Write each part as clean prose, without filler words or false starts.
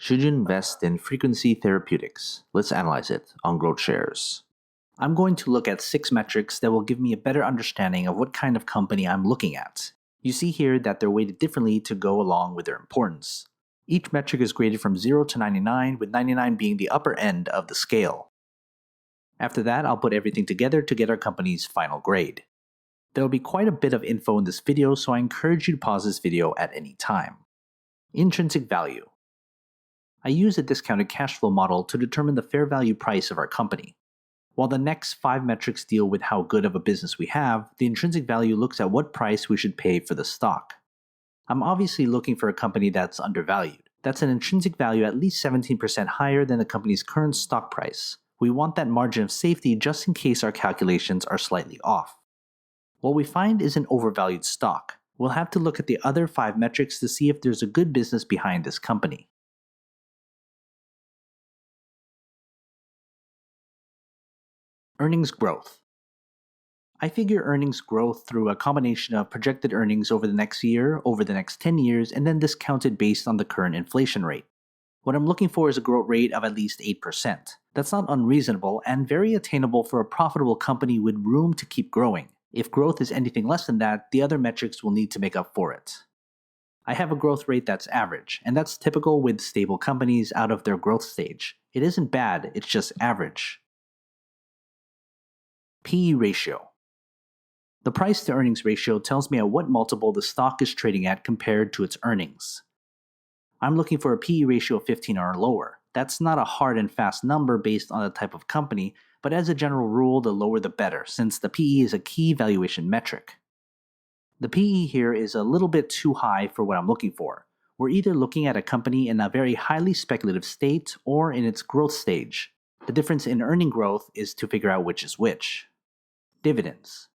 Should you invest in Frequency Therapeutics? Let's analyze it on GrowthShares. I'm going to look at 6 metrics that will give me a better understanding of what kind of company I'm looking at. You see here that they're weighted differently to go along with their importance. Each metric is graded from 0 to 99, with 99 being the upper end of the scale. After that, I'll put everything together to get our company's final grade. There will be quite a bit of info in this video, so I encourage you to pause this video at any time. Intrinsic value. I use a discounted cash flow model to determine the fair value price of our company. While the next 5 metrics deal with how good of a business we have, the intrinsic value looks at what price we should pay for the stock. I'm obviously looking for a company that's undervalued. That's an intrinsic value at least 17% higher than the company's current stock price. We want that margin of safety just in case our calculations are slightly off. What we find is an overvalued stock. We'll have to look at the other 5 metrics to see if there's a good business behind this company. Earnings growth. I figure earnings growth through a combination of projected earnings over the next year, over the next 10 years, and then discounted based on the current inflation rate. What I'm looking for is a growth rate of at least 8%. That's not unreasonable and very attainable for a profitable company with room to keep growing. If growth is anything less than that, the other metrics will need to make up for it. I have a growth rate that's average, and that's typical with stable companies out of their growth stage. It isn't bad, it's just average. PE ratio. The price to earnings ratio tells me at what multiple the stock is trading at compared to its earnings. I'm looking for a PE ratio of 15 or lower. That's not a hard and fast number based on the type of company, but as a general rule, the lower the better, since the PE is a key valuation metric. The PE here is a little bit too high for what I'm looking for. We're either looking at a company in a very highly speculative state or in its growth stage. The difference in earning growth is to figure out which is which. Dividends.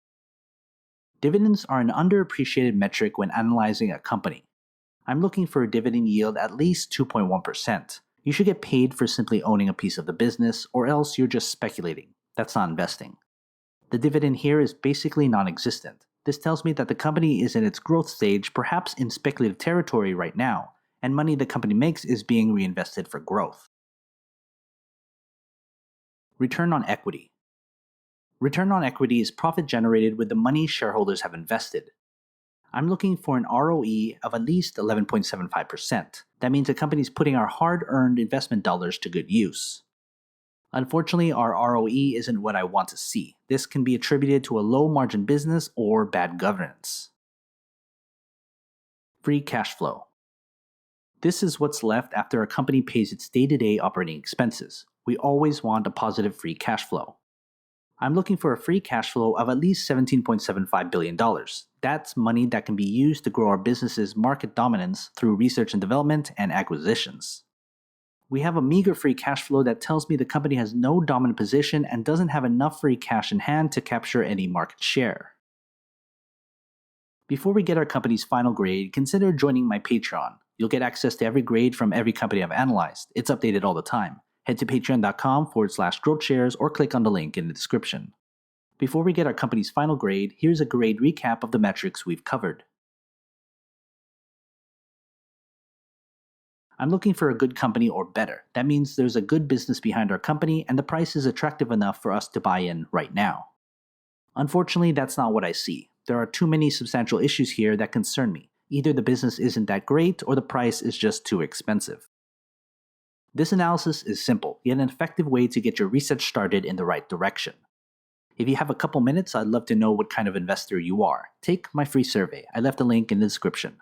Dividends are an underappreciated metric when analyzing a company. I'm looking for a dividend yield at least 2.1%. You should get paid for simply owning a piece of the business, or else you're just speculating. That's not investing. The dividend here is basically non-existent. This tells me that the company is in its growth stage, perhaps in speculative territory right now, and money the company makes is being reinvested for growth. Return on equity. Return on equity is profit generated with the money shareholders have invested. I'm looking for an ROE of at least 11.75%. That means the company is putting our hard-earned investment dollars to good use. Unfortunately, our ROE isn't what I want to see. This can be attributed to a low-margin business or bad governance. Free cash flow. This is what's left after a company pays its day-to-day operating expenses. We always want a positive free cash flow. I'm looking for a free cash flow of at least $17.75 billion. That's money that can be used to grow our business's market dominance through research and development and acquisitions. We have a meager free cash flow that tells me the company has no dominant position and doesn't have enough free cash in hand to capture any market share. Before we get our company's final grade, consider joining my Patreon. You'll get access to every grade from every company I've analyzed. It's updated all the time. Head to patreon.com/GrowthShares or click on the link in the description. Before we get our company's final grade, here's a grade recap of the metrics we've covered. I'm looking for a good company or better. That means there's a good business behind our company and the price is attractive enough for us to buy in right now. Unfortunately, that's not what I see. There are too many substantial issues here that concern me. Either the business isn't that great or the price is just too expensive. This analysis is simple, yet an effective way to get your research started in the right direction. If you have a couple minutes, I'd love to know what kind of investor you are. Take my free survey. I left a link in the description.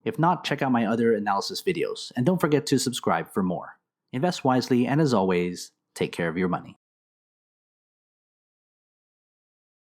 If not, check out my other analysis videos, and don't forget to subscribe for more. Invest wisely, and as always, take care of your money.